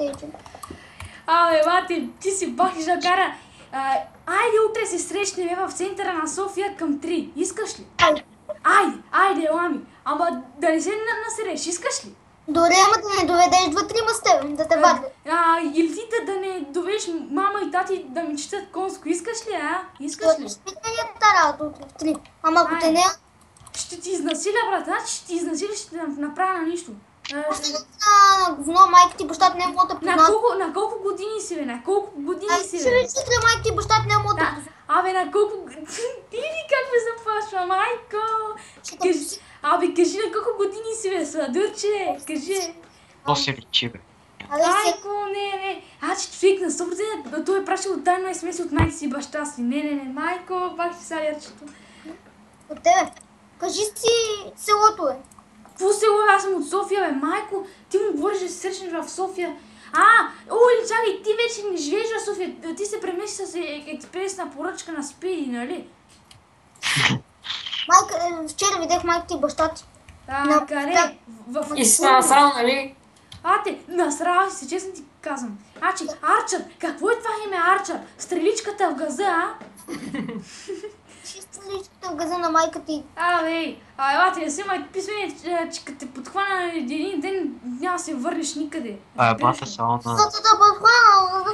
стейчен. Абе, мати, ти си бах и жагара. Айде утре се срещнем в центъра на София към 3. Искаш ли? Айде, лами. Ама да не се насереш, искаш ли? Добре, ама да не доведеш 2-3 с теб, да те вадят. Или ти да не довеш мама и тати да ми четат конско. Искаш ли, Искаш ли? Ще не е тази работа утре в 3. Ама ако те не... Ще ти изнасиля, брат. Значи ще ти изнасиля, ще те направя на нищо. На говно, майка ти, бащата не могат да познат. На колко години си, бе? На колко години си, Ще бе? ли утре майка ти, бащата не могат да познат. Абе, на колко... Ти ли как ме заплашва, майко? Кажи на колко години си, бе, сладурче? Кажи. То се личи, бе. Майко, не. Аз ще човек на 100%, той е пращал тайно смс от майка си и баща си. Не, майко, пак ще сарячето. От тебе. Кажи си селото, бе. Какво село? Аз съм от София, бе, майко. Ти му говориш да се срещнеш в София. Чакай, ти вече не живееш в София. Ти се премести с експресна поръчка на Спиди, нали? Майка, вчера видях майка ти и баща ти. Къде? И си насрал, нали? Насрал си, честно ти казвам. Арчър, какво е това име Арчър? Стреличката в газа, Чисто личката в газа на майка ти. елате, не си май писмени, че като те подхвана един ден, няма да се върнеш никъде. Бата само на... Зато да подхвана.